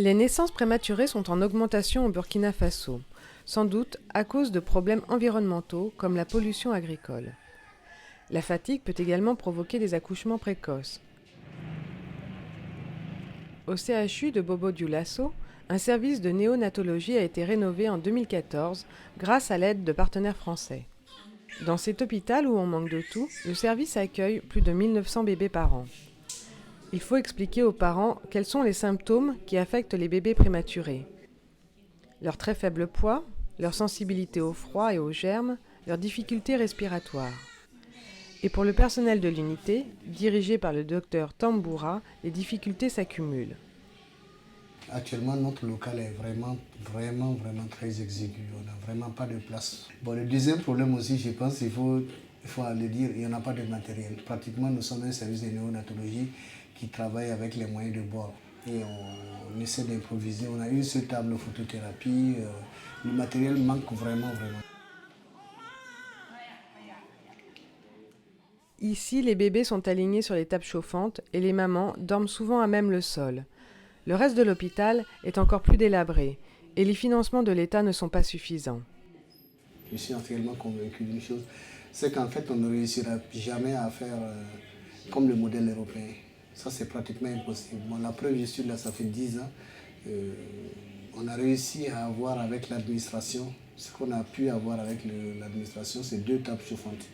Les naissances prématurées sont en augmentation au Burkina Faso, sans doute à cause de problèmes environnementaux comme la pollution agricole. La fatigue peut également provoquer des accouchements précoces. Au CHU de Bobo-Dioulasso, un service de néonatologie a été rénové en 2014 grâce à l'aide de partenaires français. Dans cet hôpital où on manque de tout, le service accueille plus de 1900 bébés par an. Il faut expliquer aux parents quels sont les symptômes qui affectent les bébés prématurés. Leur très faible poids, leur sensibilité au froid et aux germes, leurs difficultés respiratoires. Et pour le personnel de l'unité, dirigé par le docteur Tamboura, les difficultés s'accumulent. Actuellement, notre local est vraiment très exigu. On n'a vraiment pas de place. Bon, le deuxième problème aussi, je pense, il faut le dire, il n'y en a pas de matériel. Pratiquement, nous sommes un service de néonatologie qui travaille avec les moyens de bord. Et on essaie d'improviser. On a une seule table de photothérapie. Le matériel manque vraiment. Ici, les bébés sont alignés sur les tables chauffantes et les mamans dorment souvent à même le sol. Le reste de l'hôpital est encore plus délabré et les financements de l'État ne sont pas suffisants. Je suis entièrement convaincu d'une chose, c'est qu'en fait on ne réussira jamais à faire comme le modèle européen. Ça c'est pratiquement impossible. Bon, la preuve, je suis là, ça fait 10 ans. On a réussi à avoir avec l'administration, ce qu'on a pu avoir avec l'administration, c'est 2 tables chauffantes.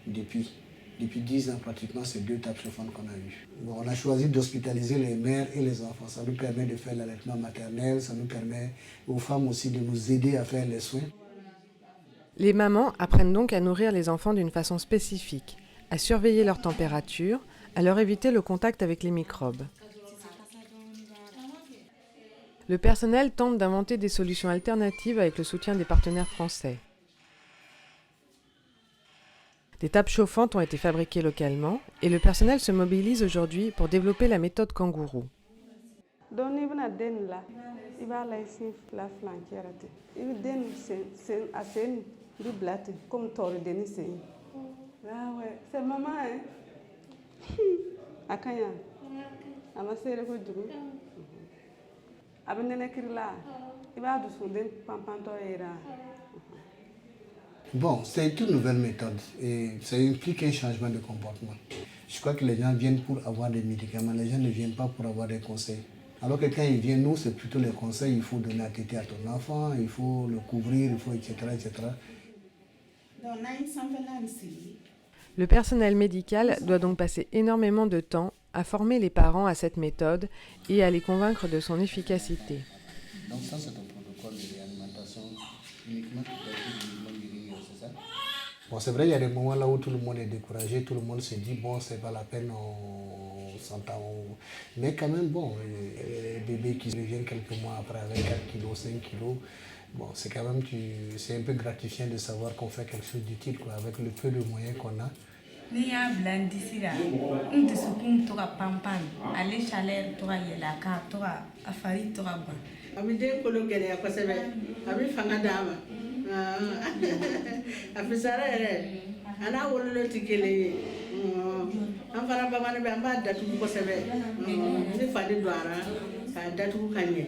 Depuis 10 ans, pratiquement, c'est 2 tables chauffantes qu'on a eues. Bon, on a choisi d'hospitaliser les mères et les enfants. Ça nous permet de faire l'allaitement maternel, ça nous permet aux femmes aussi de nous aider à faire les soins. Les mamans apprennent donc à nourrir les enfants d'une façon spécifique, à surveiller leur température, à leur éviter le contact avec les microbes. Le personnel tente d'inventer des solutions alternatives avec le soutien des partenaires français. Des tables chauffantes ont été fabriquées localement et le personnel se mobilise aujourd'hui pour développer la méthode kangourou. Bon, c'est une nouvelle méthode et ça implique un changement de comportement. Je crois que les gens viennent pour avoir des médicaments, les gens ne viennent pas pour avoir des conseils. Alors que quand ils viennent, nous, c'est plutôt les conseils, il faut donner à téter à ton enfant, il faut le couvrir, il faut etc. Le personnel médical doit donc passer énormément de temps à former les parents à cette méthode et à les convaincre de son efficacité. Donc ça, c'est un protocole de réanimatation uniquement qui permet de guérir, c'est ça? Bon, c'est vrai, il y a des moments là où tout le monde est découragé, tout le monde se dit, bon, c'est pas la peine, on s'entend. Mais quand même, bon, les bébés qui reviennent quelques mois après avec 4 kilos, 5 kilos, bon, c'est quand même, c'est un peu gratifiant de savoir qu'on fait quelque chose d'utile, quoi, avec le peu de moyens qu'on a. Ni y'a bila n disi la n dusukun to ka panpan ale chaleur to ka yɛlɛ a fari to ka ban. A bɛ den kolo gɛlɛya kosɛbɛ, a bɛ fanga d'a ma, a fisara yɛrɛ, a n'a wololo tɛ kelen ye, an fana bamanan bɛ an b'a datugu kosɛbɛ, ni fali don a la k'a datugu ka ɲɛ.